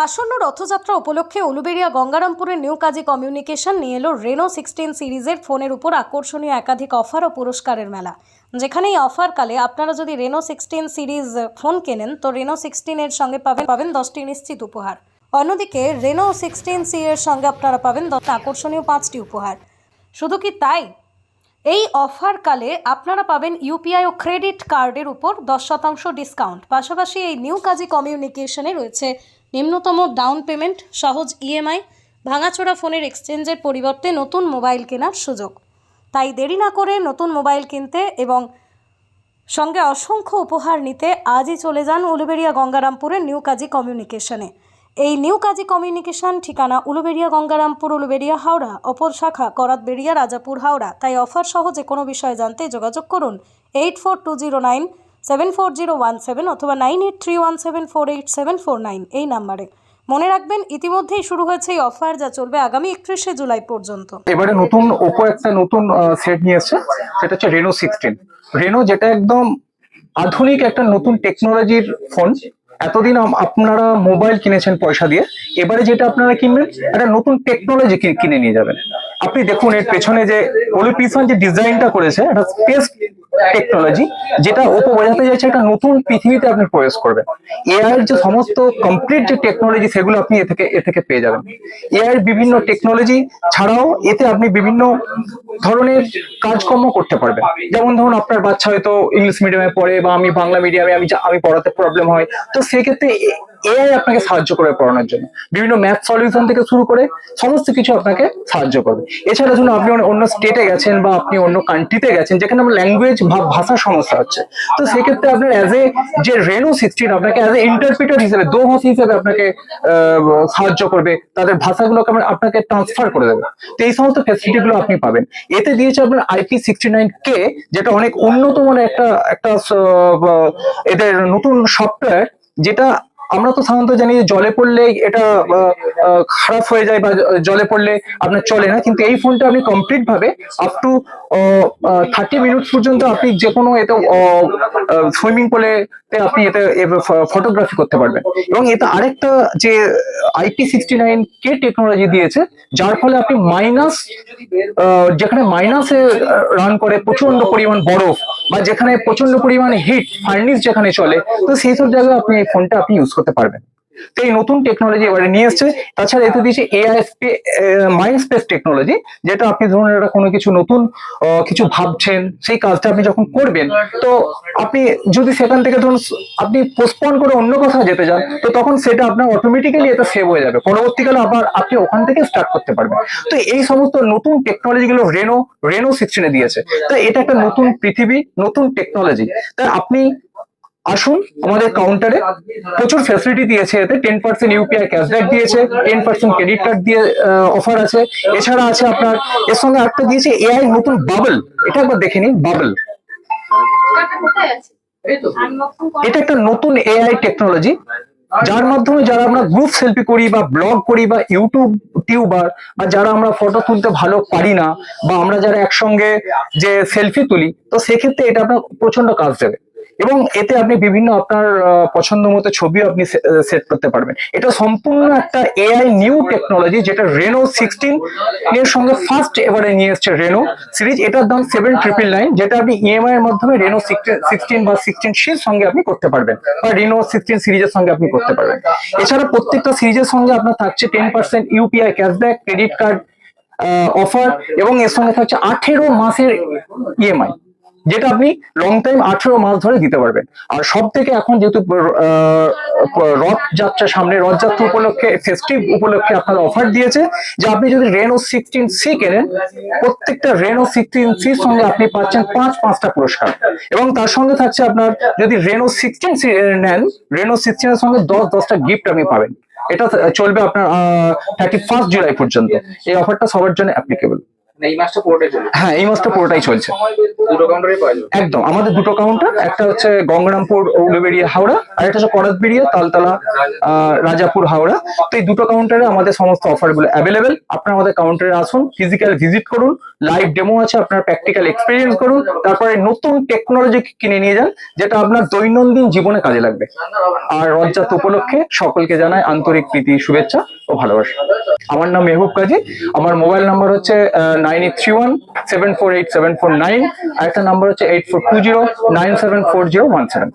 আসন্ন রথযাত্রা উপলক্ষে উলুবেড়িয়া গঙ্গারামপুরের নিউ কাজী কমিউনিকেশন নিয়ে এলো রেনো 16 সিরিজের ফোনের উপর আকর্ষণীয় একাধিক অফার ও পুরস্কারের মেলা। যেখানে এই অফার কালে আপনারা যদি রেনো 16 সিরিজ ফোন কেনেন তো রেনো 16 এর সঙ্গে পাবেন 10টি নিশ্চিত উপহার। অন্যদিকে রেনো 16 সি এর সঙ্গে আপনারা পাবেন 10 আকর্ষণীয় 5টি উপহার। শুধু কি তাই, এই অফার কালে আপনারা পাবেন ইউপিআই ও ক্রেডিট কার্ডের উপর 10% ডিসকাউন্ট। পাশাপাশি এই নিউ কাজী কমিউনিকেশনে রয়েছে নিম্নতম ডাউন পেমেন্ট, সহজ ইএমআই, ভাঙাচোরা ফোনের এক্সচেঞ্জের পরিবর্তে নতুন মোবাইল কেনার সুযোগ। তাই দেরি না করে নতুন মোবাইল কিনতে এবং সঙ্গে অসংখ্য উপহার নিতে আজই চলে যান উলুবেড়িয়া গঙ্গারামপুরের নিউ কাজী কমিউনিকেশনে। এই নিউ কাজী কমিউনিকেশন ঠিকানা উলুবেড়িয়া গঙ্গারামপুর, উলুবেড়িয়া হাওড়া, অপর শাখা করাতবেড়িয়া রাজাপুর হাওড়া। তাই অফার সহ যে কোনো বিষয়ে জানতে যোগাযোগ করুন 8420974017 অথবা 9831748749 এই নাম্বারে। মনে রাখবেন, ইতিমধ্যেই শুরু হয়েছে এই অফার, যা চলবে আগামী 31শে জুলাই পর্যন্ত। এবারে নতুন ওপো একটা নতুন সেট নিয়ে এসেছে, সেটা হচ্ছে রেনো 16। রেনো যেটা একদম আধুনিক একটা নতুন টেকনোলজির ফোন। এতদিন আপনারা মোবাইল কিনেছেন পয়সা দিয়ে, এবারে যেটা আপনারা কিনবেন একটা নতুন টেকনোলজি কিনে নিয়ে যাবেন। আপনি দেখুন এর পেছনে যে ওলিপিসন যে ডিজাইনটা করেছে, একটা স্পেস টেকনোলজি, যেটা ওপো বোঝাতে চাইছে একটা নতুন পৃথিবীতে আপনি প্রবেশ করবেন। এআই এর যে সমস্ত কমপ্লিট যে টেকনোলজি, সেগুলো আপনি এ থেকে পেয়ে যাবেন। এআই এর বিভিন্ন টেকনোলজি ছাড়াও এতে আপনি বিভিন্ন ধরনের কাজকর্ম করতে পারবেন। যেমন ধরুন আপনার বাচ্চা হয়তো ইংলিশ মিডিয়ামে পড়ে বা আমি বাংলা মিডিয়ামে, আমি পড়াতে প্রবলেম হয়, তো সেক্ষেত্রে এআই আপনাকে সাহায্য করে পড়ানোর জন্য। বিভিন্ন ম্যাথ সলিউশন থেকে শুরু করে সমস্ত কিছু আপনাকে সাহায্য করবে। এছাড়া ধরুন আপনি অন্য স্টেটে গেছেন বা আপনি অন্য কান্ট্রিতে গেছেন, যেখানে আমার ল্যাঙ্গুয়েজ বা ভাষার সমস্যা হচ্ছে, তো সেক্ষেত্রে আপনার অ্যাজ এ যে রেনো 16 আপনাকে অ্যাজ এ ইন্টারপ্রিটার হিসেবে, দোভাষী হিসেবে আপনাকে সাহায্য করবে, তাদের ভাষাগুলোকে আপনাকে ট্রান্সফার করে দেবে। তো এই সমস্ত ফ্যাসিলিটি গুলো আপনি পাবেন। এতে দিয়েছে আপনার IP69K, যেটা অনেক উন্নত মানের একটা এদের নতুন সফটওয়্যার, যেটা আমরা তো সাধারণত জানি যে জলে পড়লে এটা খারাপ হয়ে যায় বা জলে পড়লে আপনার চলে না, কিন্তু এই ফোনটা আপনি কমপ্লিট ভাবে আপ টু 30 মিনিট পর্যন্ত আপনি যে কোনো এতে সুইমিং পুলে আপনি এতে ফটোগ্রাফি করতে পারবেন। এবং এতে আরেকটা যে IP69K টেকনোলজি দিয়েছে, যার ফলে আপনি যেখানে মাইনাসে রান করে প্রচন্ড পরিমাণ বরফ বা যেখানে প্রচন্ড পরিমাণে হিট ফার্নিশ যেখানে চলে, তো সেই সব জায়গায় আপনি এই ফোনটা আপনি ইউজ করতে পারবেন। তো এই নতুন টেকনোলজি এবারে নিয়ে এসছে। তাছাড়া এতে দিয়েছে মাইন্ড স্পেস টেকনোলজি, যেটা আপনি ধরুন এটা কোনো কিছু নতুন কিছু ভাবছেন, সেই কাজটা আপনি যখন করবেন, তো আপনি যদি সেখান থেকে ধরুন আপনি পোস্টপোন করে অন্য কোথাও যেতে চান, তো তখন সেটা আপনার অটোমেটিক্যালি এটা সেভ হয়ে যাবে, পরবর্তীকালে আবার আপনি ওখান থেকে স্টার্ট করতে পারবেন। তো এই সমস্ত নতুন টেকনোলজি গুলো রেনো 16 এ দিয়েছে। তো এটা একটা নতুন পৃথিবী, নতুন টেকনোলজি। তাই আপনি আসুন আমাদের কাউন্টারে। প্রচুর ফ্যাসিলিটি দিয়েছে এতে। 10% ইউপিআই ক্যাশব্যাক দিয়েছে, 10% ক্রেডিট কার্ড দিয়ে অফার আছে। এছাড়া আছে আপনার এর সঙ্গে একটা দিয়েছে এআই নতুন বাবল। এটা একবার দেখে নিন, বাবল। এটা একটা নতুন এআই টেকনোলজি, যার মাধ্যমে যারা আমরা গ্রুপ সেলফি করি বা ব্লগ করি বা ইউটিউবার, বা যারা আমরা ফটো তুলতে ভালো পারি না, বা আমরা যারা একসঙ্গে যে সেলফি তুলি, তো সেক্ষেত্রে এটা আপনার প্রচন্ড কাজ দেবে। এবং এতে আপনি বিভিন্ন আপনার পছন্দ মতো ছবিও আপনি সেট করতে পারবেন। এটা সম্পূর্ণ একটা এআই নিউ টেকনোলজি, যেটা রেনো 16 এর সঙ্গে ফার্স্ট এবারে নিয়ে এসছে রেনো সিরিজ। এটার দাম 7999, যেটা আপনি ইএমআই এর মাধ্যমে রেনো 16 বা 16C এর সঙ্গে আপনি করতে পারবেন, বা রেনো 16 সিরিজের সঙ্গে আপনি করতে পারবেন। এছাড়া প্রত্যেকটা সিরিজের সঙ্গে আপনার থাকছে 10% UPI cashback, credit card offer, এবং এর সঙ্গে থাকছে 18 মাসের ইএমআই, যেটা আপনি লং টাইম 18 মাস ধরে দিতে পারবেন। আর সব থেকে এখন যেহেতু রথযাত্রা সামনে, রথযাত্রা উপলক্ষে, ফেস্টিভ উপলক্ষে আপনার অফার দিয়েছে যে আপনি যদি রেনো 16C কেনেন, প্রত্যেকটা রেনো 16C সঙ্গে আপনি পাচ্ছেন 5টা পুরস্কার। এবং তার সঙ্গে থাকছে আপনার যদি রেনো 16C নেন, রেনো 16 এর সঙ্গে 10টা গিফট আপনি পাবেন। এটা চলবে আপনার 31 জুলাই পর্যন্ত। এই অফারটা সবার জন্য অ্যাপ্লিকেবল। না এই মাসটা পুরোটাই চলে হ্যাঁ, এই মাসটা পুরোটাই চলছে। দুটো কাউন্টারে পাওয়া যাবে। একদম, আমাদের দুটো কাউন্টার, একটা হচ্ছে গঙ্গারামপুর উলুবেড়িয়া হাওড়া, আর একটা হচ্ছে করতবেড়িয়া তালতলা রাজাপুর হাওড়া। তো এই দুটো কাউন্টারে আমাদের সমস্ত অফারগুলো অ্যাভেলেবেল। আপনারা আমাদের কাউন্টারে আসুন, ফিজিক্যাল ভিজিট করুন, লাইভ ডেমো আছে, আপনার প্র্যাকটিক্যাল এক্সপিরিয়েন্স করুন, তারপরে নতুন টেকনোলজি কিনে নিয়ে যান যেটা আপনার দৈনন্দিন জীবনে কাজে লাগবে। আর রথযাত্রা উপলক্ষে সকলকে জানাই আন্তরিক প্রীতি, শুভেচ্ছা ও ভালোবাসা। আমার নাম মেহবুব কাজী, আমার মোবাইল নাম্বার হচ্ছে 9831748749, আর একটা নাম্বার হচ্ছে 8420974017।